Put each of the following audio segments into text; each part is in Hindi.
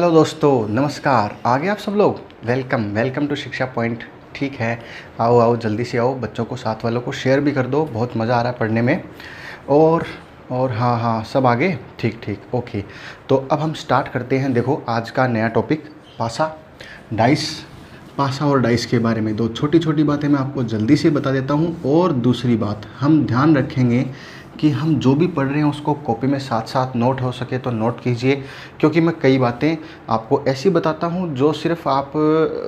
हेलो दोस्तों, नमस्कार। आ गए आप सब लोग। वेलकम वेलकम टू शिक्षा पॉइंट। ठीक है, आओ आओ जल्दी से आओ, बच्चों को साथ वालों को शेयर भी कर दो, बहुत मज़ा आ रहा है पढ़ने में। और हाँ हाँ, सब आगे ठीक ठीक ओके। तो अब हम स्टार्ट करते हैं। देखो आज का नया टॉपिक पासा डाइस। पासा और डाइस के बारे में दो छोटी छोटी बातें मैं आपको जल्दी से बता देता हूँ। और दूसरी बात, हम ध्यान रखेंगे कि हम जो भी पढ़ रहे हैं उसको कॉपी में साथ साथ नोट हो सके तो नोट कीजिए, क्योंकि मैं कई बातें आपको ऐसी बताता हूँ जो सिर्फ आप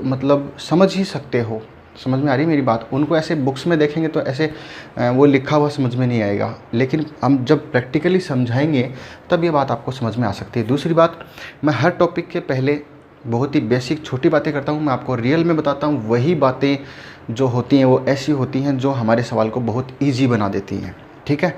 मतलब समझ ही सकते हो। समझ में आ रही मेरी बात? उनको ऐसे बुक्स में देखेंगे तो ऐसे वो लिखा हुआ समझ में नहीं आएगा, लेकिन हम जब प्रैक्टिकली समझाएंगे तब ये बात आपको समझ में आ सकती है। दूसरी बात, मैं हर टॉपिक के पहले बहुत ही बेसिक छोटी बातें करता हूँ, मैं आपको रियल में बताता हूँ। वही बातें जो होती हैं वो ऐसी होती हैं जो हमारे सवाल को बहुत ईजी बना देती हैं। ठीक है,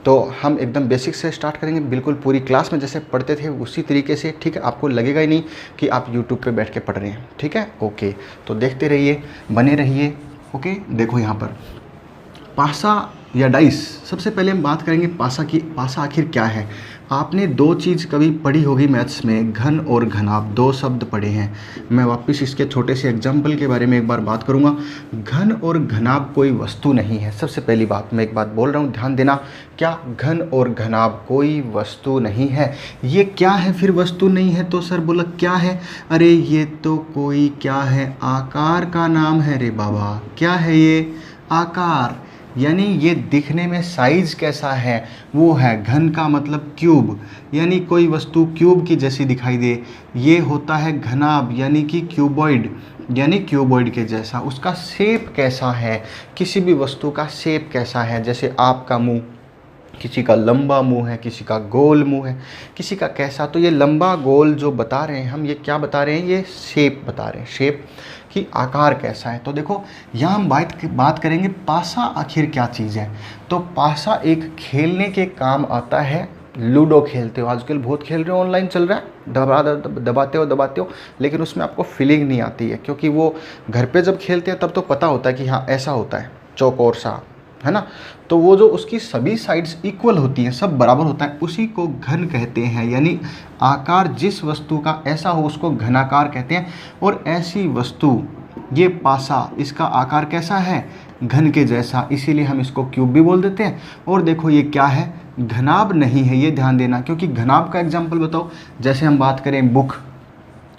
तो हम एकदम बेसिक से स्टार्ट करेंगे, बिल्कुल पूरी क्लास में जैसे पढ़ते थे उसी तरीके से। ठीक है, आपको लगेगा ही नहीं कि आप यूट्यूब पे बैठ के पढ़ रहे हैं। ठीक है, ओके। तो देखते रहिए, बने रहिए। ओके, देखो यहाँ पर पासा या डाइस। सबसे पहले हम बात करेंगे पासा की। पासा आखिर क्या है? आपने दो चीज़ कभी पढ़ी होगी मैथ्स में, घन और घनाभ, दो शब्द पढ़े हैं। मैं वापस इसके छोटे से एग्जाम्पल के बारे में एक बार बात करूंगा। घन और घनाभ कोई वस्तु नहीं है। सबसे पहली बात, मैं एक बात बोल रहा हूँ, ध्यान देना। क्या? घन और घनाभ कोई वस्तु नहीं है। ये क्या है फिर? वस्तु नहीं है तो सर बोला क्या है? अरे ये तो कोई क्या है, आकार का नाम है रे बाबा। क्या है ये? आकार। यानी ये दिखने में साइज कैसा है वो है। घन का मतलब क्यूब, यानी कोई वस्तु क्यूब की जैसी दिखाई दे। ये होता है घनाभ, यानी कि क्यूबॉइड, यानी क्यूबॉइड के जैसा। उसका शेप कैसा है, किसी भी वस्तु का शेप कैसा है। जैसे आपका मुंह, किसी का लंबा मुंह है, किसी का गोल मुंह है, किसी का कैसा। तो ये लंबा गोल जो बता रहे हैं हम, ये क्या बता रहे हैं? ये शेप बता रहे हैं, शेप कि आकार कैसा है। तो देखो यहाँ हम बात करेंगे पासा आखिर क्या चीज़ है। तो पासा एक खेलने के काम आता है। लूडो खेलते हो, आजकल बहुत खेल रहे हो, ऑनलाइन चल रहा है, दबाते हो, लेकिन उसमें आपको फीलिंग नहीं आती है, क्योंकि वो घर पे जब खेलते हैं तब तो पता होता है कि हाँ ऐसा होता है, चौकोर सा, है ना। तो वो जो उसकी सभी साइड्स इक्वल होती हैं, सब बराबर होता है, उसी को घन कहते हैं। यानी आकार जिस वस्तु का ऐसा हो उसको घनाकार कहते हैं। और ऐसी वस्तु ये पासा, इसका आकार कैसा है? घन के जैसा, इसीलिए हम इसको क्यूब भी बोल देते हैं। और देखो ये क्या है? घनाभ नहीं है, ये ध्यान देना, क्योंकि घनाभ का एग्जाम्पल बताओ। जैसे हम बात करें बुक,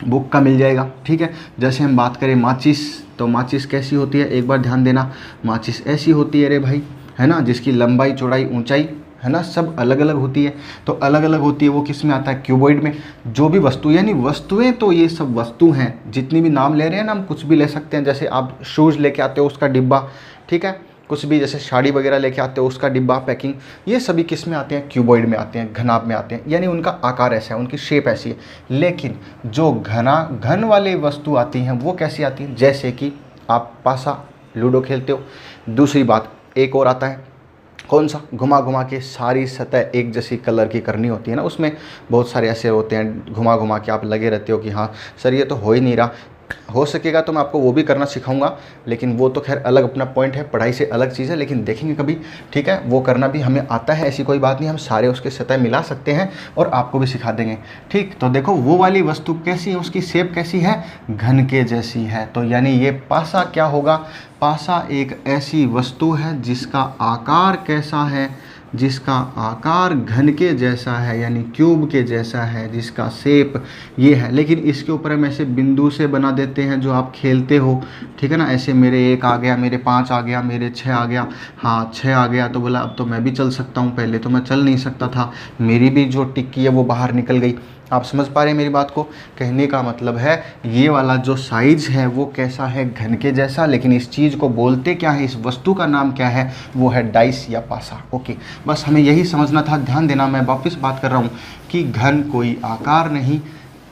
बुक का मिल जाएगा। ठीक है, जैसे हम बात करें माचिस, तो माचिस कैसी होती है? एक बार ध्यान देना, माचिस ऐसी होती है रे भाई, है ना, जिसकी लंबाई चौड़ाई ऊंचाई, है ना, सब अलग अलग होती है। तो अलग अलग होती है, वो किस में आता है? क्यूबॉइड में। जो भी वस्तु, यानी वस्तुएं तो ये सब वस्तु हैं, जितनी भी नाम ले रहे हैं ना, हम कुछ भी ले सकते हैं। जैसे आप शूज़ लेके आते हो उसका डिब्बा, ठीक है, कुछ भी जैसे साड़ी वगैरह लेके आते हो उसका डिब्बा, पैकिंग, ये सभी किस में आते हैं? क्यूबॉइड में आते हैं, घनाभ में आते हैं। यानी उनका आकार ऐसा है, उनकी शेप ऐसी है। लेकिन जो घन वाले वस्तु आती हैं वो कैसी आती हैं? जैसे कि आप पासा, लूडो खेलते हो। दूसरी बात, एक और आता है, कौन सा? घुमा घुमा के सारी सतह एक जैसी कलर की करनी होती है ना, उसमें बहुत सारे ऐसे होते हैं, घुमा घुमा के आप लगे रहते हो कि हाँ सर ये तो हो ही नहीं रहा। हो सकेगा तो मैं आपको वो भी करना सिखाऊंगा, लेकिन वो तो खैर अलग अपना पॉइंट है, पढ़ाई से अलग चीज़ है, लेकिन देखेंगे कभी। ठीक है, वो करना भी हमें आता है, ऐसी कोई बात नहीं, हम सारे उसके सतह मिला सकते हैं और आपको भी सिखा देंगे। ठीक, तो देखो वो वाली वस्तु कैसी है, उसकी शेप कैसी है? घन के जैसी है। तो यानी ये पासा क्या होगा? पासा एक ऐसी वस्तु है जिसका आकार कैसा है? जिसका आकार घन के जैसा है, यानी क्यूब के जैसा है, जिसका शेप ये है। लेकिन इसके ऊपर हम ऐसे बिंदु से बना देते हैं जो आप खेलते हो, ठीक है ना। ऐसे मेरे 1 आ गया, मेरे 5 आ गया, मेरे 6 आ गया, हाँ 6 आ गया, तो बोला अब तो मैं भी चल सकता हूँ, पहले तो मैं चल नहीं सकता था, मेरी भी जो टिक्की है वो बाहर निकल गई। आप समझ पा रहे हैं मेरी बात को? कहने का मतलब है ये वाला जो साइज है वो कैसा है? घन के जैसा। लेकिन इस चीज़ को बोलते क्या है, इस वस्तु का नाम क्या है? वो है डाइस या पासा। ओके, बस हमें यही समझना था। ध्यान देना, मैं वापस बात कर रहा हूँ कि घन कोई आकार नहीं,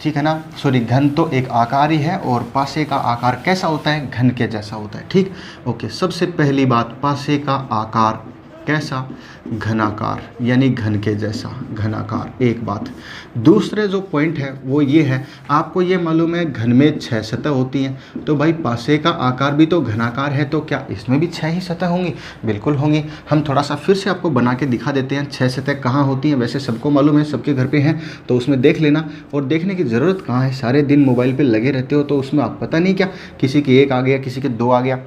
ठीक है ना, सॉरी, घन तो एक आकार ही है और पासे का आकार कैसा होता है? घन के जैसा होता है। ठीक, ओके। सबसे पहली बात, पासे का आकार कैसा? घनाकार, यानी घन के जैसा, घनाकार। एक बात। दूसरे जो पॉइंट है वो ये है, आपको ये मालूम है घन में 6 सतह होती हैं, तो भाई पासे का आकार भी तो घनाकार है, तो क्या इसमें भी 6 ही सतह होंगी? बिल्कुल होंगी। हम थोड़ा सा फिर से आपको बना के दिखा देते हैं 6 सतह कहाँ होती हैं। वैसे सबको मालूम है, सबके घर पे हैं, तो उसमें देख लेना। और देखने की ज़रूरत कहाँ है, सारे दिन मोबाइल पर लगे रहते हो, तो उसमें आप पता नहीं क्या, किसी के 1 आ गया, किसी के 2 आ गया,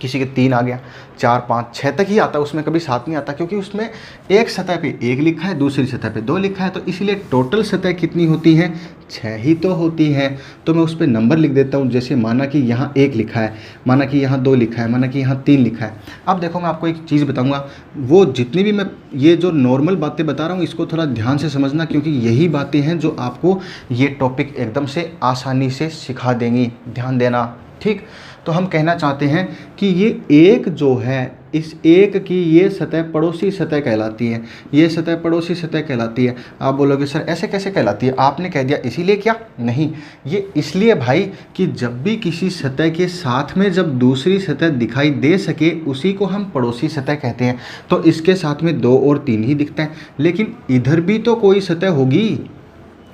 किसी के 3 आ गया, 4 5 6 तक ही आता है, उसमें कभी 7 नहीं आता, क्योंकि उसमें एक सतह पे 1 लिखा है, दूसरी सतह पे 2 लिखा है, तो इसलिए टोटल सतह कितनी होती हैं? 6 ही तो होती हैं। तो मैं उस पर नंबर लिख देता हूँ, जैसे माना कि यहाँ 1 लिखा है, माना कि यहाँ 2 लिखा है, माना कि यहाँ 3 लिखा है। अब देखो मैं आपको एक चीज़ बताऊँगा, वो जितनी भी मैं ये जो नॉर्मल बातें बता रहा हूँ इसको थोड़ा ध्यान से समझना, क्योंकि यही बातें हैं जो आपको ये टॉपिक एकदम से आसानी से सिखा देंगी। ध्यान देना, ठीक? तो हम कहना चाहते हैं कि ये एक जो है, इस एक की ये सतह पड़ोसी सतह कहलाती है, ये सतह पड़ोसी सतह कहलाती है। आप बोलोगे सर ऐसे कैसे कहलाती है? आपने कह दिया इसीलिए क्या? नहीं, ये इसलिए भाई कि जब भी किसी सतह के साथ में जब दूसरी सतह दिखाई दे सके उसी को हम पड़ोसी सतह कहते हैं। तो इसके साथ में 2 और 3 ही दिखते हैं, लेकिन इधर भी तो कोई सतह होगी,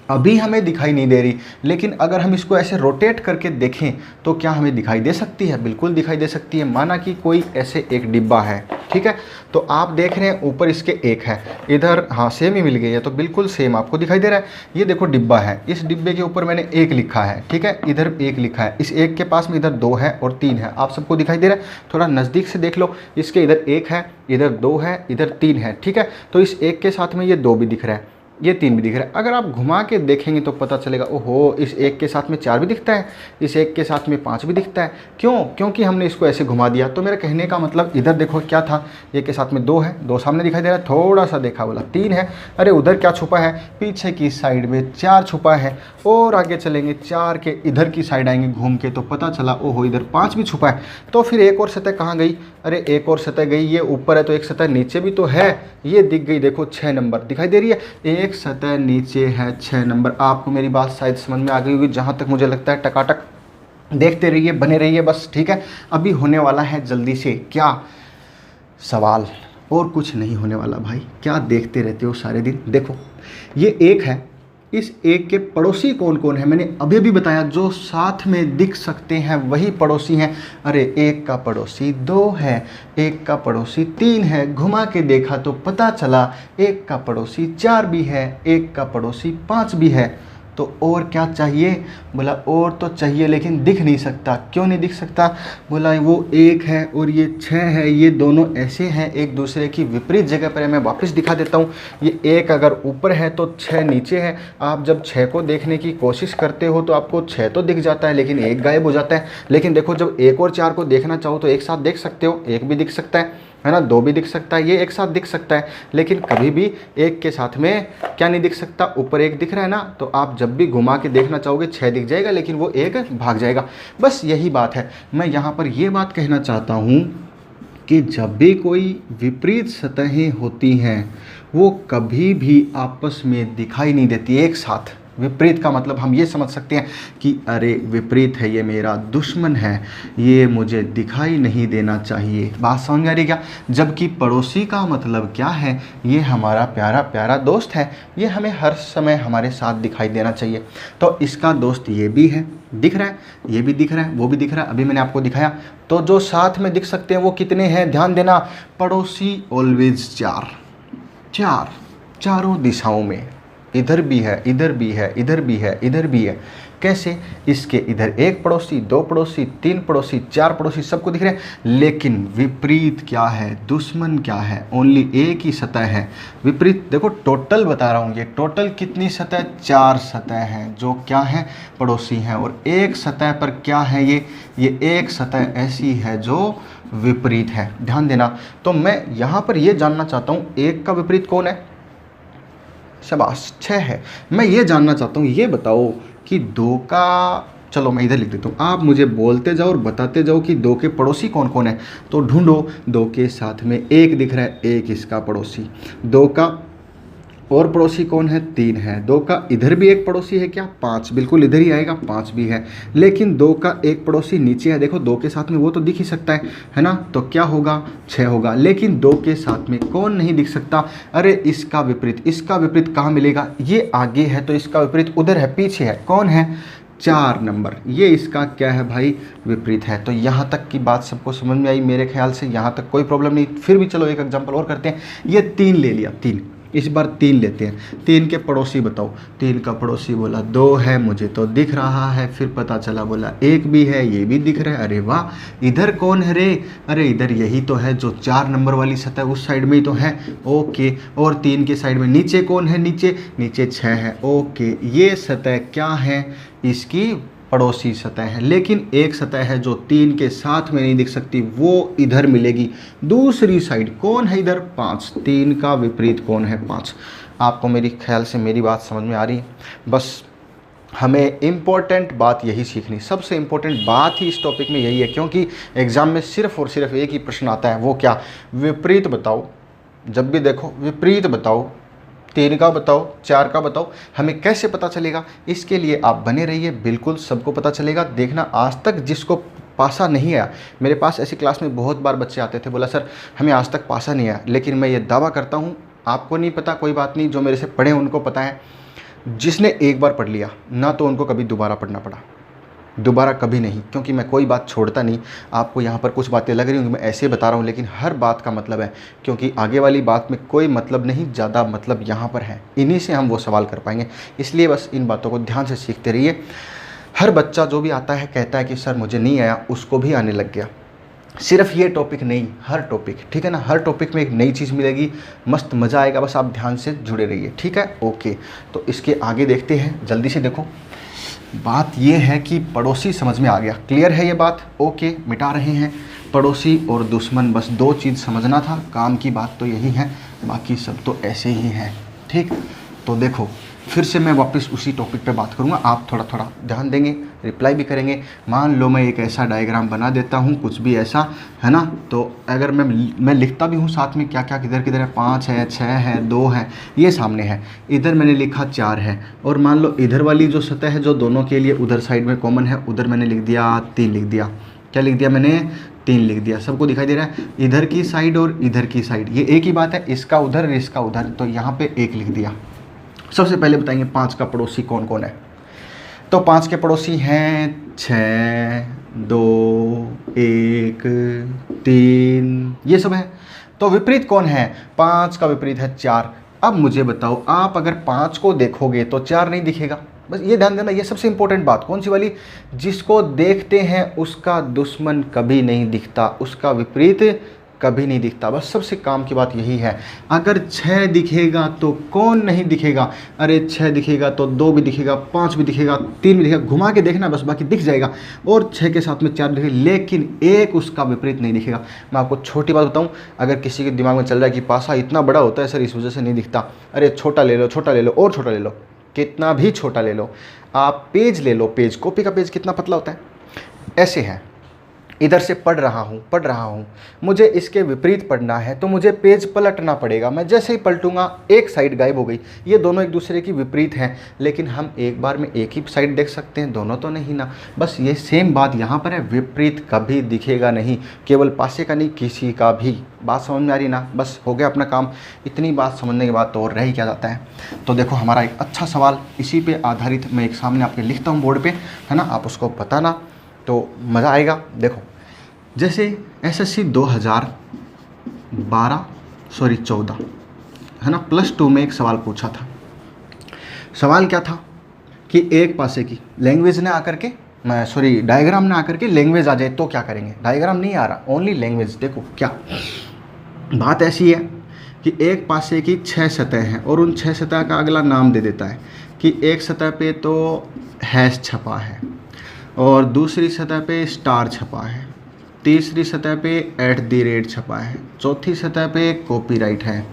अभी हमें दिखाई नहीं दे रही, लेकिन अगर हम इसको ऐसे रोटेट करके देखें तो क्या हमें दिखाई दे सकती है? बिल्कुल दिखाई दे सकती है। माना कि कोई ऐसे एक डिब्बा है, ठीक है, तो आप देख रहे हैं ऊपर इसके 1 है, इधर हाँ सेम ही मिल गई है, तो बिल्कुल सेम आपको दिखाई दे रहा है। ये देखो डिब्बा है, इस डिब्बे के ऊपर मैंने 1 लिखा है, ठीक है, इधर 1 लिखा है, इस 1 के पास में इधर 2 है और 3 है, आप सबको दिखाई दे रहा है? थोड़ा नज़दीक से देख लो, इसके इधर 1 है, इधर 2 है, इधर 3 है, ठीक है, तो इस 1 के साथ में ये 2 भी दिख रहा है, ये 3 भी दिख रहा है। अगर आप घुमा के देखेंगे तो पता चलेगा, ओहो इस 1 के साथ में 4 भी दिखता है, इस 1 के साथ में 5 भी दिखता है। क्यों? क्योंकि हमने इसको ऐसे घुमा दिया। तो मेरे कहने का मतलब, इधर देखो क्या था, 1 के साथ में 2 है, 2 सामने दिखाई दे रहा है, थोड़ा सा देखा बोला 3 है, अरे उधर क्या छुपा है, पीछे की साइड में 4 छुपा है, और आगे चलेंगे 4 के इधर की साइड आएंगे घूम के, तो पता चला ओहो इधर 5 भी छुपा है। तो फिर एक और सतह कहाँ गई? अरे एक और सतह गई, ये ऊपर है तो एक सतह नीचे भी तो है, ये दिख गई, देखो 6 नंबर दिखाई दे रही है, एक सतह नीचे है 6 नंबर। आपको मेरी बात शायद समझ में आ गई होगी, जहाँ तक मुझे लगता है टकाटक। देखते रहिए, बने रहिए बस, ठीक है। अभी होने वाला है जल्दी से क्या सवाल, और कुछ नहीं होने वाला भाई, क्या देखते रहते हो सारे दिन। देखो ये 1 है, इस 1 के पड़ोसी कौन कौन है? मैंने अभी बताया, जो साथ में दिख सकते हैं वही पड़ोसी हैं। अरे 1 का पड़ोसी 2 है, 1 का पड़ोसी 3 है, घुमा के देखा तो पता चला 1 का पड़ोसी 4 भी है, 1 का पड़ोसी 5 भी है। तो और क्या चाहिए? बोला और तो चाहिए, लेकिन दिख नहीं सकता। क्यों नहीं दिख सकता? बोला वो 1 है और ये 6 है, ये दोनों ऐसे हैं एक दूसरे की विपरीत जगह पर है। मैं वापस दिखा देता हूँ, ये 1 अगर ऊपर है तो 6 नीचे है। आप जब 6 को देखने की कोशिश करते हो तो आपको 6 तो दिख जाता है, लेकिन 1 गायब हो जाता है। लेकिन देखो जब 1 और 4 को देखना चाहो तो एक साथ देख सकते हो, 1 भी दिख सकता है ना, 2 भी दिख सकता है, ये एक साथ दिख सकता है। लेकिन कभी भी 1 के साथ में क्या नहीं दिख सकता? ऊपर 1 दिख रहा है ना, तो आप जब भी घुमा के देखना चाहोगे 6 दिख जाएगा, लेकिन वो 1 भाग जाएगा। बस यही बात है। मैं यहाँ पर ये बात कहना चाहता हूँ कि जब भी कोई विपरीत सतहें होती हैं वो कभी भी आपस में दिखाई नहीं देती एक साथ। विपरीत का मतलब हम ये समझ सकते हैं कि अरे विपरीत है, ये मेरा दुश्मन है, ये मुझे दिखाई नहीं देना चाहिए। बात समझ में आ रही क्या? जबकि पड़ोसी का मतलब क्या है? ये हमारा प्यारा प्यारा दोस्त है, ये हमें हर समय हमारे साथ दिखाई देना चाहिए। तो इसका दोस्त ये भी है, दिख रहा है, ये भी दिख रहा है, वो भी दिख रहा है, अभी मैंने आपको दिखाया। तो जो साथ में दिख सकते हैं वो कितने हैं? ध्यान देना, पड़ोसी ऑलवेज 4 चारों दिशाओं में, इधर भी है, इधर भी है, इधर भी है, इधर भी है। कैसे? इसके इधर 1 पड़ोसी, 2 पड़ोसी, 3 पड़ोसी, 4 पड़ोसी, सबको दिख रहे हैं। लेकिन विपरीत क्या है? दुश्मन क्या है? ओनली 1 ही सतह है विपरीत। देखो टोटल बता रहा हूँ, ये टोटल कितनी सतह? 4 सतह हैं जो क्या हैं? पड़ोसी हैं। और 1 सतह पर क्या है? ये 1 सतह ऐसी है जो विपरीत है। ध्यान देना। तो मैं यहाँ पर ये जानना चाहता हूँ 1 का विपरीत कौन है? शाबाश, 6 है। मैं ये जानना चाहता हूँ, ये बताओ कि 2 का, चलो मैं इधर लिख देता हूँ, आप मुझे बोलते जाओ और बताते जाओ कि 2 के पड़ोसी कौन कौन है। तो ढूंढो, 2 के साथ में 1 दिख रहा है, 1 इसका पड़ोसी, 2 का और पड़ोसी कौन है? 3 है। 2 का इधर भी एक पड़ोसी है क्या? 5, बिल्कुल इधर ही आएगा, 5 भी है। लेकिन 2 का एक पड़ोसी नीचे है, देखो 2 के साथ में वो तो दिख ही सकता है ना? तो क्या होगा? 6 होगा। लेकिन 2 के साथ में कौन नहीं दिख सकता? अरे इसका विपरीत। इसका विपरीत कहाँ मिलेगा? ये आगे है तो इसका विपरीत उधर है, पीछे है। कौन है? 4 नंबर। ये इसका क्या है भाई? विपरीत है। तो यहाँ तक की बात सबको समझ में आई मेरे ख्याल से, यहाँ तक कोई प्रॉब्लम नहीं। फिर भी चलो एक एग्जांपल और करते हैं। ये 3 ले लिया, 3, इस बार 3 लेते हैं। 3 के पड़ोसी बताओ। 3 का पड़ोसी बोला 2 है, मुझे तो दिख रहा है। फिर पता चला बोला 1 भी है, ये भी दिख रहा है। अरे वाह, इधर कौन है रे? अरे इधर यही तो है जो 4 नंबर वाली सतह, उस साइड में ही तो है। ओके, और 3 के साइड में नीचे कौन है? नीचे 6 है। ओके, ये सतह क्या है? इसकी पड़ोसी सतह है। लेकिन एक सतह है जो 3 के साथ में नहीं दिख सकती, वो इधर मिलेगी दूसरी साइड। कौन है इधर? 5। 3 का विपरीत कौन है? 5। आपको मेरी ख्याल से मेरी बात समझ में आ रही है? बस हमें इम्पोर्टेंट बात यही सीखनी, सबसे इम्पोर्टेंट बात ही इस टॉपिक में यही है, क्योंकि एग्ज़ाम में सिर्फ और सिर्फ एक ही प्रश्न आता है, वो क्या? विपरीत बताओ। जब भी देखो विपरीत बताओ, 3 का बताओ, 4 का बताओ। हमें कैसे पता चलेगा? इसके लिए आप बने रहिए, बिल्कुल सबको पता चलेगा। देखना, आज तक जिसको पासा नहीं आया, मेरे पास ऐसी क्लास में बहुत बार बच्चे आते थे, बोला सर हमें आज तक पासा नहीं आया। लेकिन मैं ये दावा करता हूँ, आपको नहीं पता कोई बात नहीं, जो मेरे से पढ़े उनको पता है। जिसने एक बार पढ़ लिया ना, तो उनको कभी दोबारा पढ़ना पड़ा, दोबारा कभी नहीं। क्योंकि मैं कोई बात छोड़ता नहीं। आपको यहाँ पर कुछ बातें लग रही होंगी मैं ऐसे बता रहा हूँ, लेकिन हर बात का मतलब है, क्योंकि आगे वाली बात में कोई मतलब नहीं, ज़्यादा मतलब यहाँ पर है। इन्हीं से हम वो सवाल कर पाएंगे। इसलिए बस इन बातों को ध्यान से सीखते रहिए। हर बच्चा जो भी आता है कहता है कि सर मुझे नहीं आया, उसको भी आने लग गया। सिर्फ ये टॉपिक नहीं, हर टॉपिक, ठीक है ना? हर टॉपिक में एक नई चीज़ मिलेगी, मस्त मज़ा आएगा। बस आप ध्यान से जुड़े रहिए, ठीक है? ओके, तो इसके आगे देखते हैं, जल्दी से देखो। बात ये है कि पड़ोसी समझ में आ गया, क्लियर है ये बात? ओके, मिटा रहे हैं। पड़ोसी और दुश्मन, बस 2 चीज़ समझना था। काम की बात तो यही है, बाकी सब तो ऐसे ही है, ठीक? तो देखो, फिर से मैं वापस उसी टॉपिक पे बात करूँगा, आप थोड़ा थोड़ा ध्यान देंगे, रिप्लाई भी करेंगे। मान लो मैं एक ऐसा डायग्राम बना देता हूँ, कुछ भी ऐसा, है ना? तो अगर मैं लिखता भी हूँ साथ में क्या क्या किधर किधर है, 5 है, 6 है, 2 है, ये सामने है। इधर मैंने लिखा 4 है, और मान लो इधर वाली जो सतह है जो दोनों के लिए उधर साइड में कॉमन है, उधर मैंने लिख दिया 3 लिख दिया। क्या लिख दिया मैंने? 3 लिख दिया। सबको दिखाई दे रहा है? इधर की साइड और इधर की साइड ये एक ही बात है, इसका उधर इसका उधर, तो यहाँ पे 1 लिख दिया। सबसे पहले बताएंगे 5 का पड़ोसी कौन कौन है। तो 5 के पड़ोसी हैं 6, 2, 1, 3, ये सब है। तो विपरीत कौन है? 5 का विपरीत है 4। अब मुझे बताओ, आप अगर 5 को देखोगे तो 4 नहीं दिखेगा। बस ये ध्यान देना, ये सबसे इंपॉर्टेंट बात। कौन सी वाली? जिसको देखते हैं उसका दुश्मन कभी नहीं दिखता, उसका विपरीत कभी नहीं दिखता। बस सबसे काम की बात यही है। अगर 6 दिखेगा तो कौन नहीं दिखेगा? अरे 6 दिखेगा तो 2 भी दिखेगा, 5 भी दिखेगा, 3 भी दिखेगा। घुमा के देखना बस, बाकी दिख जाएगा। और 6 के साथ में 4 दिखेगा, लेकिन एक उसका विपरीत नहीं दिखेगा। मैं आपको छोटी बात बताऊं, अगर किसी के दिमाग में चल रहा है कि पासा इतना बड़ा होता है सर इस वजह से नहीं दिखता, अरे छोटा ले लो, छोटा ले लो, और छोटा ले लो, कितना भी छोटा ले लो। आप पेज ले लो, पेज, कॉपी का पेज कितना पतला होता है, ऐसे है। इधर से पढ़ रहा हूँ, मुझे इसके विपरीत पढ़ना है तो मुझे पेज पलटना पड़ेगा। मैं जैसे ही पलटूंगा एक साइड गायब हो गई। ये दोनों एक दूसरे की विपरीत हैं, लेकिन हम एक बार में एक ही साइड देख सकते हैं, दोनों तो नहीं ना। बस ये सेम बात यहाँ पर है, विपरीत कभी दिखेगा नहीं, केवल पासे का नहीं, किसी का भी। बात समझ में आ रही ना? बस हो गया अपना काम। इतनी बात समझने के बाद तो और रह ही क्या जाता है। तो देखो, हमारा एक अच्छा सवाल इसी पे आधारित मैं एक सामने आपके लिखता हूँ बोर्ड पे, है ना? आप उसको बताना तो मज़ा आएगा। देखो, जैसे एसएससी 2014 है ना, +2 में एक सवाल पूछा था। सवाल क्या था कि एक पासे की लैंग्वेज ने आकर के, डायग्राम ने आकर के लैंग्वेज आ जाए तो क्या करेंगे? डायग्राम नहीं आ रहा, ओनली लैंग्वेज। देखो क्या बात ऐसी है कि एक पासे की 6 सतह हैं और उन 6 सतह का अगला नाम दे देता है कि एक सतह पे तो हैश छपा है, और दूसरी सतह पे स्टार छपा है, तीसरी सतह पे @ छपा है, चौथी सतह पे कॉपीराइट है।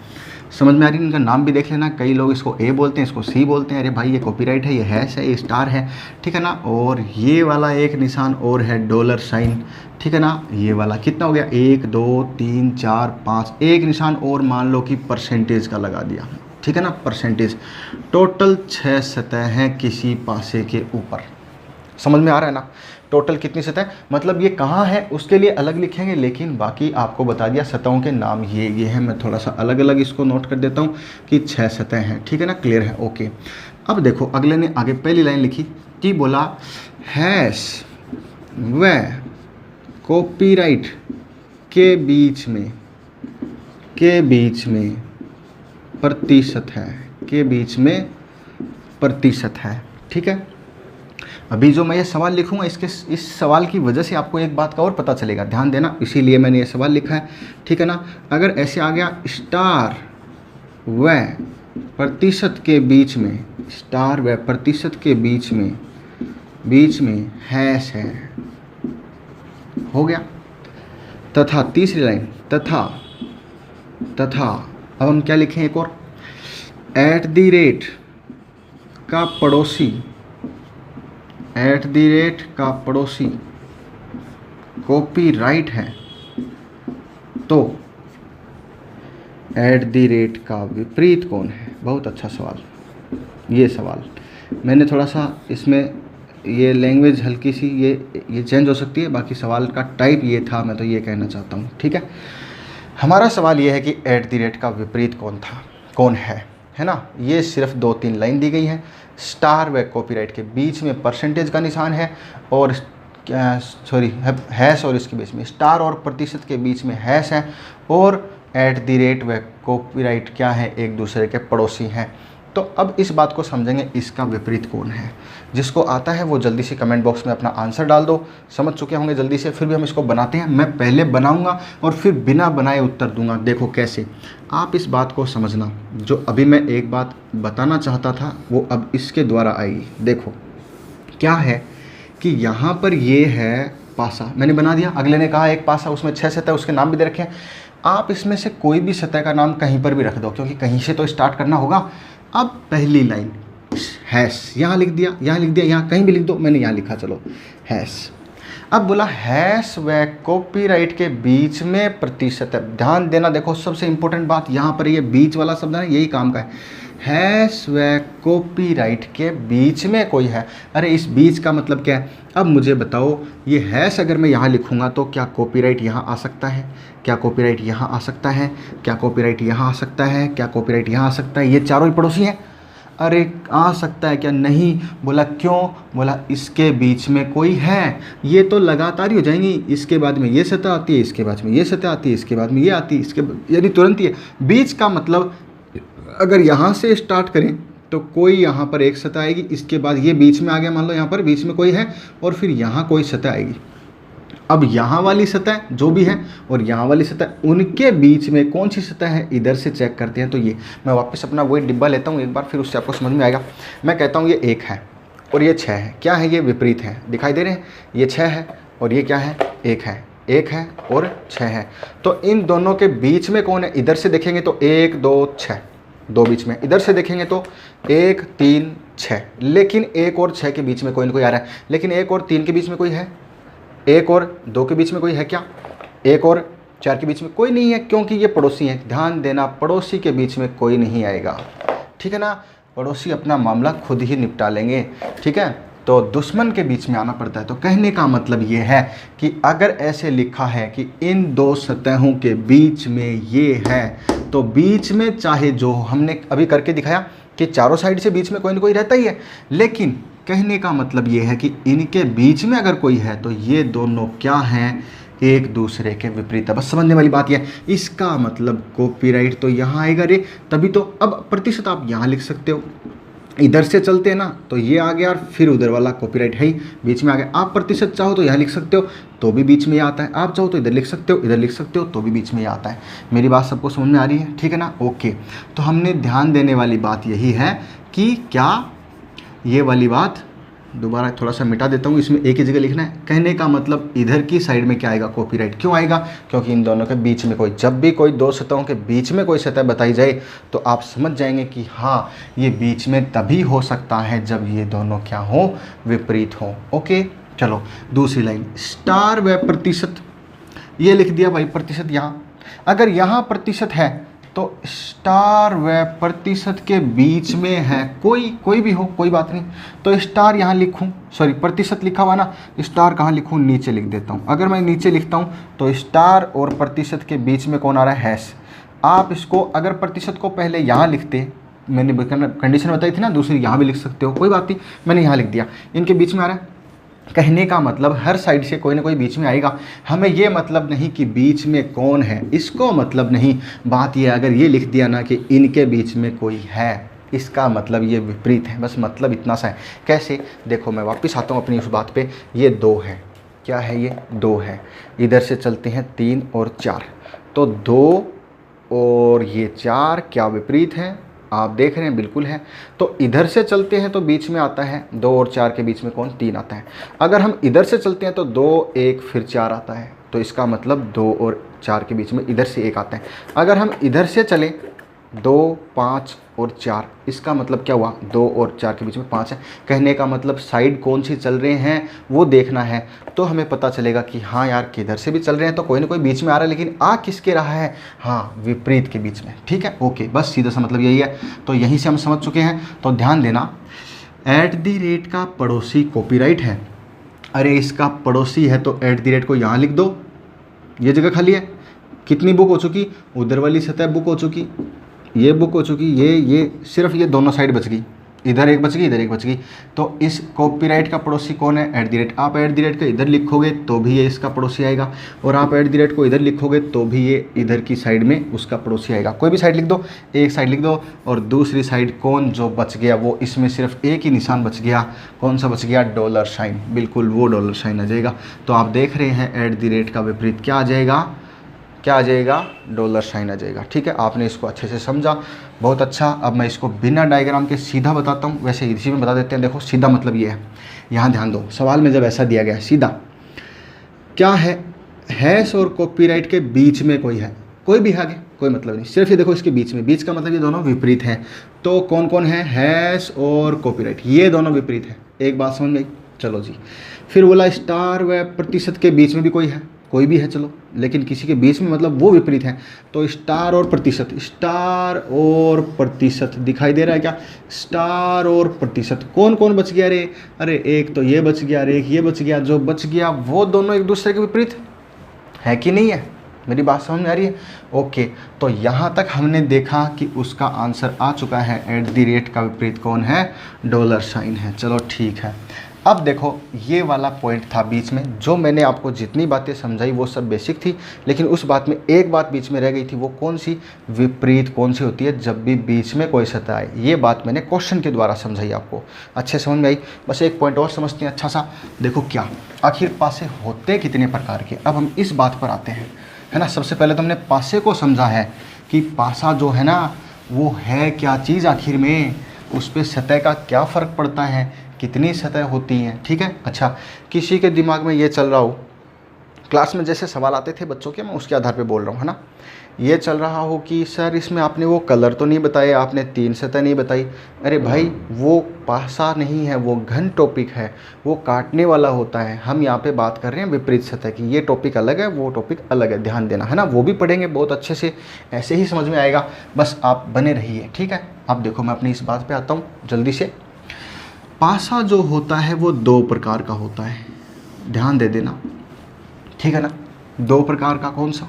समझ में आ रही है? इनका नाम भी देख लेना। कई लोग इसको ए बोलते हैं, इसको सी बोलते हैं। अरे भाई ये कॉपीराइट है, ये हैश है, ये स्टार है, ठीक है ना? और ये वाला एक निशान और है $, ठीक है ना? ये वाला कितना हो गया? 1, 2, 3, 4, 5, एक निशान और मान लो कि परसेंटेज का लगा दिया, ठीक है ना, परसेंटेज। टोटल 6 सतहें किसी पासे के ऊपर। समझ में आ रहा है ना, टोटल कितनी सतह, मतलब ये कहाँ है उसके लिए अलग लिखेंगे, लेकिन बाकी आपको बता दिया सतहों के नाम ये है। मैं थोड़ा सा अलग अलग इसको नोट कर देता हूँ कि 6 सतह हैं, ठीक है ना, क्लियर है, ओके। अब देखो अगले ने आगे पहली लाइन लिखी कि बोला हैश व कॉपीराइट के बीच में प्रतिशत है, के बीच में प्रतिशत है, ठीक है। अभी जो मैं ये सवाल लिखूंगा इस सवाल की वजह से आपको एक बात का और पता चलेगा, ध्यान देना, इसीलिए मैंने ये सवाल लिखा है, ठीक है ना। अगर ऐसे आ गया स्टार व प्रतिशत के बीच में, स्टार व प्रतिशत के बीच में हैश है, हो गया। तथा तीसरी लाइन तथा अब हम क्या लिखें एक और, एट द रेट का पड़ोसी कॉपीराइट है, तो एट द रेट का विपरीत कौन है। बहुत अच्छा सवाल, ये सवाल मैंने थोड़ा सा इसमें ये लैंग्वेज हल्की सी ये चेंज हो सकती है, बाकी सवाल का टाइप ये था, मैं तो ये कहना चाहता हूँ, ठीक है। हमारा सवाल ये है कि एट द रेट का विपरीत कौन है ना। ये सिर्फ 2-3 लाइन दी गई हैं। स्टार व कॉपीराइट के बीच में परसेंटेज का निशान है, और हैश, और इसके बीच में स्टार और प्रतिशत के बीच में हैश है, और एट द रेट व कॉपीराइट क्या है, एक दूसरे के पड़ोसी हैं। तो अब इस बात को समझेंगे, इसका विपरीत कौन है। जिसको आता है वो जल्दी से कमेंट बॉक्स में अपना आंसर डाल दो। समझ चुके होंगे जल्दी से, फिर भी हम इसको बनाते हैं। मैं पहले बनाऊंगा और फिर बिना बनाए उत्तर दूंगा। देखो कैसे, आप इस बात को समझना, जो अभी मैं एक बात बताना चाहता था वो अब इसके द्वारा आएगी। देखो क्या है कि यहाँ पर ये है पासा, मैंने बना दिया। अगले ने कहा एक पासा, उसमें 6 सतह, उसके नाम भी दे रखे हैं। आप इसमें से कोई भी सतह का नाम कहीं पर भी रख दो, क्योंकि कहीं से तो स्टार्ट करना होगा। अब पहली लाइन हैश, यहाँ लिख दिया, यहाँ कहीं भी लिख दो, मैंने यहाँ लिखा, चलो हैश। अब बोला हैश व कॉपीराइट के बीच में प्रतिशत है। ध्यान देना, देखो सबसे इंपॉर्टेंट बात यहाँ पर ये बीच वाला शब्द है, यही काम का है। हैश व कॉपीराइट के बीच में कोई है। अरे इस बीच का मतलब क्या है। अब मुझे बताओ, ये हैश अगर मैं यहाँ लिखूँगा तो क्या कॉपीराइट यहाँ आ सकता है, क्या कॉपीराइट यहाँ आ सकता है, क्या कॉपीराइट यहाँ आ सकता है, क्या कॉपीराइट यहाँ आ सकता है। ये चारों ही पड़ोसी हैं। अरे आ सकता है क्या, नहीं। बोला क्यों, बोला इसके बीच में कोई है। ये तो लगातार ही हो जाएंगी, इसके बाद में ये सतह आती है, इसके बाद में ये सतह आती है, इसके बाद में ये आती है, इसके यानी तुरंत ही है। बीच का मतलब अगर यहाँ से स्टार्ट करें तो कोई यहाँ पर एक सतह आएगी, इसके बाद ये बीच में आ गया, मान लो यहाँ पर बीच में कोई है, और फिर यहाँ कोई सतह आएगी। अब यहाँ वाली सतह जो भी है और यहाँ वाली सतह, उनके बीच में कौन सी सतह है, इधर से चेक करते हैं। तो ये मैं वापस अपना वही डिब्बा लेता हूँ एक बार, फिर उससे आपको समझ में आएगा। मैं कहता हूँ ये 1 है और ये 6 है। क्या है, ये विपरीत है, दिखाई दे रहे हैं। ये 6 है और ये क्या है, 1 है। 1 है और 6 है। तो इन दोनों के बीच में कौन है, इधर से देखेंगे तो 1 2 6, 2 बीच में। इधर से देखेंगे तो 1 3 6, लेकिन 1 और 6 के बीच में कोई ना कोई आ रहा है। लेकिन 1 और 3 के बीच में कोई है, 1 और 2 के बीच में कोई है क्या, 1 और 4 के बीच में कोई नहीं है, क्योंकि ये पड़ोसी हैं। ध्यान देना, पड़ोसी के बीच में कोई नहीं आएगा, ठीक है ना। पड़ोसी अपना मामला खुद ही निपटा लेंगे, ठीक है। तो दुश्मन के बीच में आना पड़ता है। तो कहने का मतलब ये है कि अगर ऐसे लिखा है कि इन 2 सतहों के बीच में ये है, तो बीच में चाहे जो हमने अभी करके दिखाया कि चारों साइड से बीच में कोई ना कोई रहता ही है, लेकिन कहने का मतलब ये है कि इनके बीच में अगर कोई है तो ये दोनों क्या हैं, एक दूसरे के विपरीत है। बस समझने वाली बात यह है। इसका मतलब कॉपीराइट तो यहाँ आएगा रे, तभी तो। अब प्रतिशत आप यहाँ लिख सकते हो, इधर से चलते हैं ना तो ये आ गया, और फिर उधर वाला कॉपीराइट है ही, बीच में आ गया। आप प्रतिशत चाहो तो यहाँ लिख सकते हो, तो भी बीच में आता है। आप चाहो तो इधर लिख सकते हो, इधर लिख सकते हो, तो भी बीच में आता है। मेरी बात सबको समझ में आ रही है, ठीक है ना, ओके। तो हमने ध्यान देने वाली बात यही है कि क्या ये वाली बात दोबारा थोड़ा सा मिटा देता हूँ, इसमें एक ही जगह लिखना है। कहने का मतलब इधर की साइड में क्या आएगा, कॉपीराइट। क्यों आएगा, क्योंकि इन दोनों के बीच में कोई, जब भी कोई 2 सतहों के बीच में कोई सतह बताई जाए तो आप समझ जाएंगे कि हाँ ये बीच में तभी हो सकता है जब ये दोनों क्या हो, विपरीत हो। ओके चलो दूसरी लाइन, स्टार व प्रतिशत, ये लिख दिया भाई प्रतिशत। यहाँ अगर यहाँ प्रतिशत है तो स्टार व प्रतिशत के बीच में है, कोई भी हो, कोई बात नहीं। तो स्टार यहाँ लिखूँ, सॉरी प्रतिशत लिखा हुआ ना, स्टार कहाँ लिखूँ, नीचे लिख देता हूँ। अगर मैं नीचे लिखता हूँ तो स्टार और प्रतिशत के बीच में कौन आ रहा है, हैश। आप इसको अगर प्रतिशत को पहले यहाँ लिखते, मैंने कंडीशन बताई थी ना दूसरी, यहाँ भी लिख सकते हो, कोई बात नहीं, मैंने यहाँ लिख दिया। इनके बीच में आ रहा है, कहने का मतलब हर साइड से कोई ना कोई बीच में आएगा। हमें ये मतलब नहीं कि बीच में कौन है, इसको मतलब नहीं। बात ये अगर ये लिख दिया ना कि इनके बीच में कोई है, इसका मतलब ये विपरीत है, बस मतलब इतना सा है। कैसे, देखो मैं वापस आता हूँ अपनी उस बात पे। ये 2 है, क्या है ये 2 है। इधर से चलते हैं 3 और 4, तो 2 और ये 4 क्या विपरीत हैं, आप देख रहे हैं, बिल्कुल है। तो इधर से चलते हैं तो बीच में आता है 2 और 4 के बीच में कौन, 3 आता है। अगर हम इधर से चलते हैं तो 2 1 फिर 4 आता है, तो इसका मतलब 2 और 4 के बीच में इधर से 1 आता है। अगर हम इधर से चलें 2 5 और 4, इसका मतलब क्या हुआ, 2 और 4 के बीच में 5 है। कहने का मतलब साइड कौन सी चल रहे हैं वो देखना है, तो हमें पता चलेगा कि हाँ यार किधर से भी चल रहे हैं तो कोई ना कोई बीच में आ रहा है, लेकिन आ किसके रहा है, हाँ विपरीत के बीच में। ठीक है, ओके, बस सीधा सा मतलब यही है। तो यहीं से हम समझ चुके हैं। तो ध्यान देना, @ का पड़ोसी कॉपीराइट है। अरे इसका पड़ोसी है तो @ को यहाँ लिख दो, ये जगह खाली है। कितनी बुक हो चुकी, उधर वाली सतह बुक हो चुकी, ये बुक हो चुकी, ये सिर्फ ये दोनों साइड बच गई, इधर एक बच गई, इधर एक बच गई। तो इस कॉपीराइट का पड़ोसी कौन है, @ आप @ को इधर लिखोगे तो भी ये इसका पड़ोसी आएगा, और आप @ को इधर लिखोगे तो भी ये इधर की साइड में उसका पड़ोसी आएगा। कोई भी साइड लिख दो, एक साइड लिख दो, और दूसरी साइड कौन जो बच गया, वो इसमें सिर्फ एक ही निशान बच गया। कौन सा बच गया, $, बिल्कुल वो $, आ जाएगा। तो आप देख रहे हैं @ का विपरीत क्या आ जाएगा, क्या आ जाएगा, $, आ जाएगा। ठीक है, आपने इसको अच्छे से समझा, बहुत अच्छा। अब मैं इसको बिना डायग्राम के सीधा बताता हूँ, वैसे इसी में बता देते हैं। देखो सीधा मतलब ये है, यहाँ ध्यान दो, सवाल में जब ऐसा दिया गया है सीधा, क्या है, हैश और कॉपीराइट के बीच में कोई है, कोई भी आगे कोई मतलब नहीं, सिर्फ ये देखो इसके बीच में, बीच का मतलब ये दोनों विपरीत हैं। तो कौन कौन है, हैश और कॉपीराइट, ये दोनों विपरीत है। एक बात समझ गई, चलो जी। फिर बोला स्टार व प्रतिशत के बीच में भी कोई है, कोई भी है चलो, लेकिन किसी के बीच में मतलब वो विपरीत है। तो स्टार और प्रतिशत, स्टार और प्रतिशत दिखाई दे रहा है क्या, स्टार और प्रतिशत, कौन कौन बच गया रे, अरे एक तो ये बच गया, अरे एक ये बच गया। जो बच गया वो दोनों एक दूसरे के विपरीत है कि नहीं है, मेरी बात समझ में आ रही है, ओके। तो यहाँ तक हमने देखा कि उसका आंसर आ चुका है, @ का विपरीत कौन है, $, है। चलो ठीक है, अब देखो ये वाला पॉइंट था बीच में, जो मैंने आपको जितनी बातें समझाई वो सब बेसिक थी, लेकिन उस बात में एक बात बीच में रह गई थी, वो कौन सी, विपरीत कौन सी होती है जब भी बीच में कोई सतह आए। ये बात मैंने क्वेश्चन के द्वारा समझाई, आपको अच्छे समझ में आई। बस एक पॉइंट और समझते हैं अच्छा सा, देखो क्या, आखिर पासे होते कितने प्रकार के। अब हम इस बात पर आते हैं, है ना। सबसे पहले तो हमने पासे को समझा है कि पासा जो है ना वो है क्या चीज़, आखिर में उस पर सतह का क्या फ़र्क पड़ता है, कितनी सतह होती हैं। ठीक है, अच्छा, किसी के दिमाग में ये चल रहा हो, क्लास में जैसे सवाल आते थे बच्चों के, मैं उसके आधार पे बोल रहा हूँ, है ना। ये चल रहा हो कि सर इसमें आपने वो कलर तो नहीं बताए, आपने 3 सतह नहीं बताई। अरे भाई वो पासा नहीं है, वो घन टॉपिक है, वो काटने वाला होता है। हम यहाँ पे बात कर रहे हैं विपरीत सतह की, ये टॉपिक अलग है, वो टॉपिक अलग है, ध्यान देना, है ना। वो भी पढ़ेंगे बहुत अच्छे से, ऐसे ही समझ में आएगा, बस आप बने रहिए। ठीक है, अब देखो मैं अपनी इस बात पर आता हूँ जल्दी से। पासा जो होता है वो 2 प्रकार का होता है, ध्यान दे देना, ठीक है ना। 2 प्रकार का कौन सा,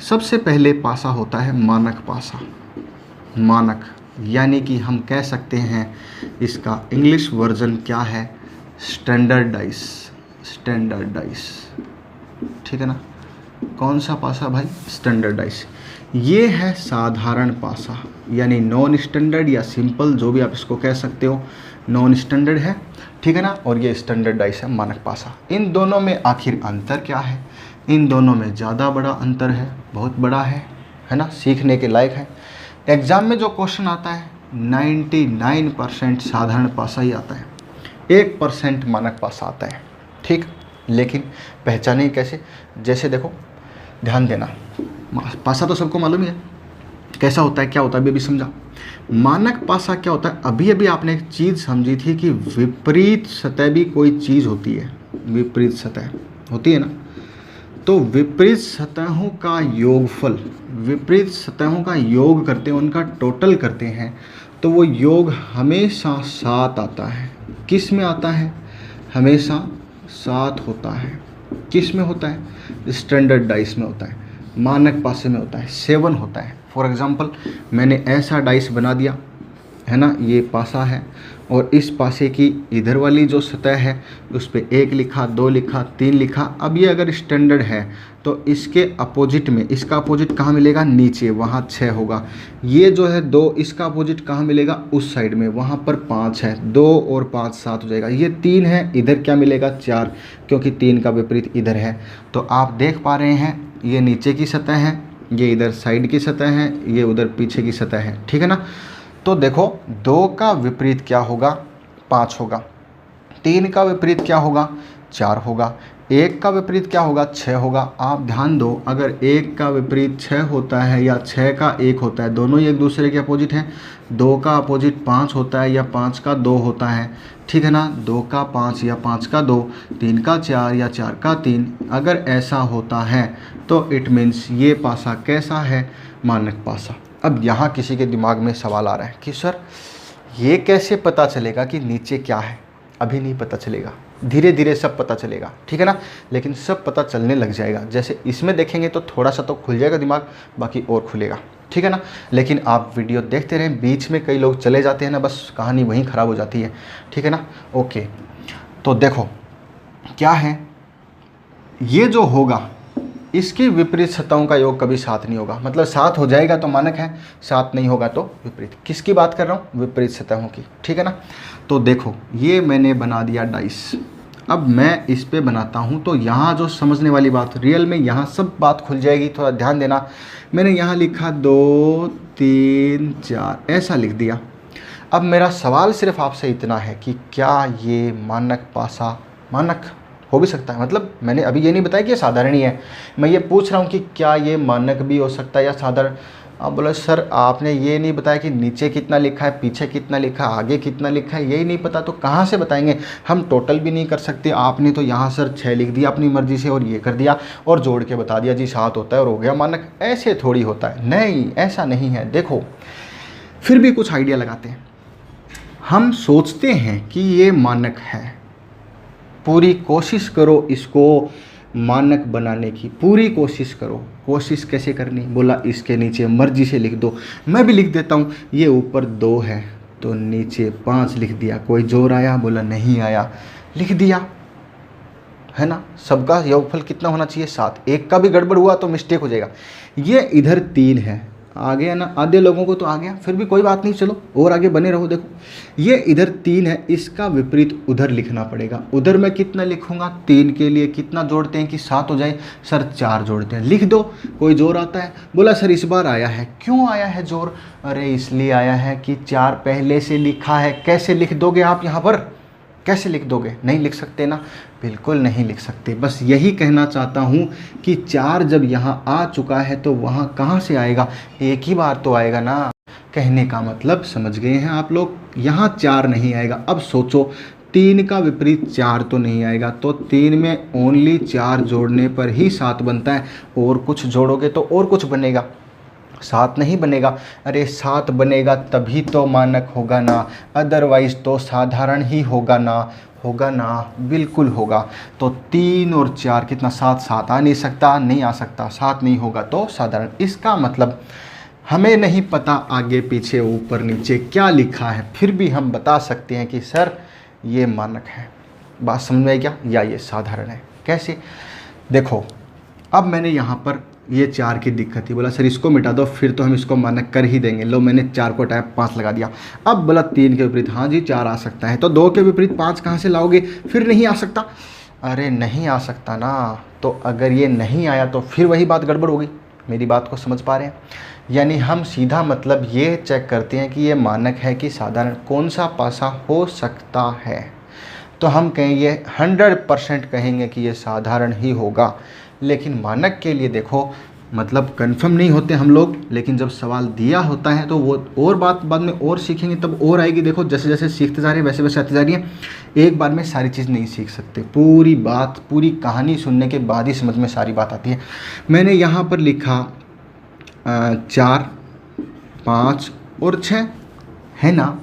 सबसे पहले पासा होता है मानक पासा। मानक यानी कि हम कह सकते हैं इसका इंग्लिश वर्जन क्या है, स्टैंडर्डाइज, स्टैंडर्डाइज, ठीक है ना। कौन सा पासा भाई, स्टैंडर्डाइज। ये है साधारण पासा, यानी नॉन स्टैंडर्ड या सिंपल, जो भी आप इसको कह सकते हो, नॉन स्टैंडर्ड है, ठीक है ना। और ये स्टैंडर्डाइज है मानक पासा। इन दोनों में आखिर अंतर क्या है, इन दोनों में ज़्यादा बड़ा अंतर है, बहुत बड़ा है ना, सीखने के लायक है। एग्ज़ाम में जो क्वेश्चन आता है 99% साधारण पासा ही आता है, 1% मानक पासा आता है, ठीक। लेकिन पहचाने कैसे, जैसे देखो ध्यान देना, पासा तो सबको मालूम ही है कैसा होता है, क्या होता है, अभी समझा। मानक पासा क्या होता है, अभी आपने एक चीज़ समझी थी कि विपरीत सतह भी कोई चीज़ होती है, विपरीत सतह होती है ना। तो विपरीत सतहों का योगफल, विपरीत सतहों का योग करते हैं, उनका टोटल करते हैं, तो वो योग हमेशा 7 आता है। किस में आता है? हमेशा 7 होता है। किस में होता है? स्टैंडर्ड डाइस में होता है, मानक पासे में होता है 7 होता है। फॉर एग्ज़ाम्पल मैंने ऐसा डाइस बना दिया है ना, ये पासा है और इस पासे की इधर वाली जो सतह है उस पर 1 लिखा, 2 लिखा, 3 लिखा। अब ये अगर स्टैंडर्ड है तो इसके अपोजिट में, इसका अपोजिट कहाँ मिलेगा? नीचे, वहाँ 6 होगा। ये जो है 2, इसका अपोजिट कहाँ मिलेगा? उस साइड में, वहाँ पर 5 है। 2 और 5 7 हो जाएगा। ये 3 है, इधर क्या मिलेगा? 4, क्योंकि 3 का विपरीत इधर है। तो आप देख पा रहे हैं ये नीचे की सतह है, ये इधर साइड की सतह है, ये उधर पीछे की सतह है, ठीक है ना। तो देखो 2 का विपरीत क्या होगा? 5 होगा। 3 का विपरीत क्या होगा? 4 होगा। 1 का विपरीत क्या होगा? 6 होगा। आप ध्यान दो, अगर 1 का विपरीत 6 होता है या 6 का 1 होता है, दोनों ही एक दूसरे के अपोजिट हैं। 2 का अपोजिट 5 होता है या 5 का 2 होता है, ठीक है ना। 2 का 5 या 5 का 2, 3 का 4 या 4 का 3, अगर ऐसा होता है तो इट मीन्स ये पासा कैसा है? मानक पासा। अब यहाँ किसी के दिमाग में सवाल आ रहा है कि सर ये कैसे पता चलेगा कि नीचे क्या है? अभी नहीं पता चलेगा, धीरे धीरे सब पता चलेगा, ठीक है ना। लेकिन सब पता चलने लग जाएगा। जैसे इसमें देखेंगे तो थोड़ा सा तो खुल जाएगा दिमाग, बाकी और खुलेगा, ठीक है ना। लेकिन आप वीडियो देखते रहें, बीच में कई लोग चले जाते हैं ना, बस कहानी वहीं ख़राब हो जाती है, ठीक है ना। ओके, तो देखो क्या है, ये जो होगा इसके विपरीत सतहों का योग कभी 7 नहीं होगा। मतलब 7 हो जाएगा तो मानक है, 7 नहीं होगा तो विपरीत। किसकी बात कर रहा हूँ? विपरीत सतहों की, ठीक है ना। तो देखो ये मैंने बना दिया डाइस। अब मैं इस पे बनाता हूँ तो यहाँ जो समझने वाली बात, रियल में यहाँ सब बात खुल जाएगी, थोड़ा ध्यान देना। मैंने यहाँ लिखा 2 3 4 ऐसा लिख दिया। अब मेरा सवाल सिर्फ आपसे इतना है कि क्या ये मानक पासा मानक हो भी सकता है? मतलब मैंने अभी ये नहीं बताया कि ये साधारण ही है, मैं ये पूछ रहा हूँ कि क्या ये मानक भी हो सकता है या साधारण। आप बोले सर आपने ये नहीं बताया कि नीचे कितना लिखा है, पीछे कितना लिखा है, आगे कितना लिखा है, यही नहीं पता तो कहाँ से बताएंगे? हम टोटल भी नहीं कर सकते। आपने तो यहाँ सर 6 लिख दिया अपनी मर्ज़ी से और ये कर दिया और जोड़ के बता दिया जी 7 होता है और हो गया मानक। ऐसे थोड़ी होता है, नहीं ऐसा नहीं है। देखो फिर भी कुछ आइडिया लगाते हैं। हम सोचते हैं कि ये मानक है, पूरी कोशिश करो इसको मानक बनाने की, पूरी कोशिश करो। कोशिश कैसे करनी? बोला इसके नीचे मर्जी से लिख दो। मैं भी लिख देता हूँ, ये ऊपर 2 है तो नीचे 5 लिख दिया। कोई जोर आया? बोला नहीं आया, लिख दिया, है ना। सबका योगफल कितना होना चाहिए? 7। एक का भी गड़बड़ हुआ तो मिस्टेक हो जाएगा। ये इधर 3 है, आ गया ना, आधे लोगों को तो आ गया, फिर भी कोई बात नहीं, चलो और आगे बने रहो। देखो ये इधर 3 है, इसका विपरीत उधर लिखना पड़ेगा। उधर मैं कितना लिखूंगा? 3 के लिए कितना जोड़ते हैं कि 7 हो जाए? सर 4 जोड़ते हैं। लिख दो। कोई जोर आता है? बोला सर इस बार आया है। क्यों आया है जोर? अरे इसलिए आया है कि 4 पहले से लिखा है। कैसे लिख दोगे आप यहाँ पर? कैसे लिख दोगे? नहीं लिख सकते ना, बिल्कुल नहीं लिख सकते। बस यही कहना चाहता हूँ कि 4 जब यहाँ आ चुका है तो वहाँ कहाँ से आएगा? एक ही बार तो आएगा ना। कहने का मतलब समझ गए हैं आप लोग? यहाँ 4 नहीं आएगा। अब सोचो 3 का विपरीत 4 तो नहीं आएगा, तो 3 में ओनली 4 जोड़ने पर ही 7 बनता है। और कुछ जोड़ोगे तो और कुछ बनेगा, 7 नहीं बनेगा। अरे 7 बनेगा तभी तो मानक होगा ना, अदरवाइज तो साधारण ही होगा ना। होगा ना, बिल्कुल होगा। तो 3 और 4 कितना? 7। 7 आ नहीं सकता, नहीं आ सकता। 7 नहीं होगा तो साधारण। इसका मतलब हमें नहीं पता आगे पीछे ऊपर नीचे क्या लिखा है, फिर भी हम बता सकते हैं कि सर ये मानक है। बात समझ में आई क्या? या ये साधारण है। कैसे? देखो अब मैंने यहाँ पर ये 4 की दिक्कत थी, बोला सर इसको मिटा दो, फिर तो हम इसको मानक कर ही देंगे। लो मैंने 4 को टाइप 5 लगा दिया। अब बोला 3 के विपरीत, हाँ जी 4 आ सकता है। तो 2 के विपरीत 5 कहाँ से लाओगे? फिर नहीं आ सकता। अरे नहीं आ सकता ना, तो अगर ये नहीं आया तो फिर वही बात गड़बड़ होगी। मेरी बात को समझ पा रहे हैं? यानी हम सीधा मतलब ये चेक करते हैं कि ये मानक है कि साधारण, कौन सा पासा हो सकता है। तो हम कहेंगे 100% कहेंगे कि ये साधारण ही होगा। लेकिन मानक के लिए देखो मतलब कंफर्म नहीं होते हम लोग, लेकिन जब सवाल दिया होता है तो वो और बात बाद में और सीखेंगे तब और आएगी। देखो जैसे जैसे सीखते जा रहे हैं वैसे वैसे आती जा रही है। एक बार में सारी चीज़ नहीं सीख सकते, पूरी बात पूरी कहानी सुनने के बाद ही समझ में सारी बात आती है। मैंने यहाँ पर लिखा 4, 5 और 6 है ना।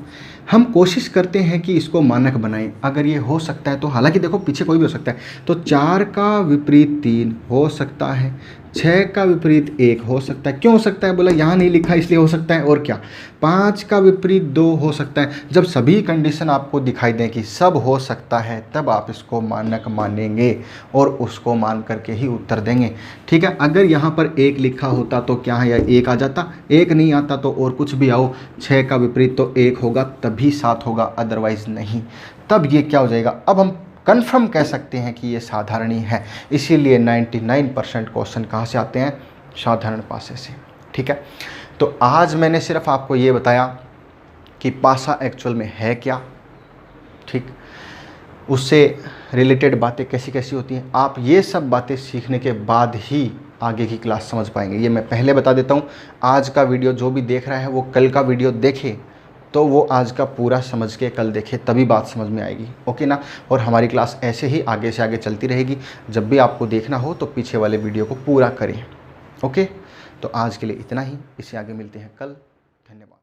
हम कोशिश करते हैं कि इसको मानक बनाएं। अगर ये हो सकता है तो, हालांकि देखो पीछे कोई भी हो सकता है, तो 4 का विपरीत 3 हो सकता है, 6 का विपरीत 1 हो सकता है। क्यों हो सकता है बोला, यहाँ नहीं लिखा इसलिए हो सकता है, और क्या 5 का विपरीत 2 हो सकता है। जब सभी कंडीशन आपको दिखाई दें कि सब हो सकता है, तब आप इसको मानक मानेंगे और उसको मान करके ही उत्तर देंगे। ठीक है, अगर यहाँ पर 1 लिखा होता तो क्या है, या 1 आ जाता, 1 नहीं आता तो और कुछ भी आओ, 6 का विपरीत तो 1 होगा तभी 7 होगा, अदरवाइज नहीं। तब ये क्या हो जाएगा, अब हम कन्फर्म कह सकते हैं कि ये साधारण ही है। इसीलिए 99% क्वेश्चन कहाँ से आते हैं, साधारण पासे से। ठीक है, तो आज मैंने सिर्फ आपको ये बताया कि पासा एक्चुअल में है क्या, ठीक, उससे रिलेटेड बातें कैसी कैसी होती हैं। आप ये सब बातें सीखने के बाद ही आगे की क्लास समझ पाएंगे। ये मैं पहले बता देता हूँ। आज का वीडियो जो भी देख रहा है वो कल का वीडियो देखे, तो वो आज का पूरा समझ के कल देखे, तभी बात समझ में आएगी। ओके ना। और हमारी क्लास ऐसे ही आगे से आगे चलती रहेगी। जब भी आपको देखना हो तो पीछे वाले वीडियो को पूरा करें। ओके, तो आज के लिए इतना ही, इससे आगे मिलते हैं कल। धन्यवाद।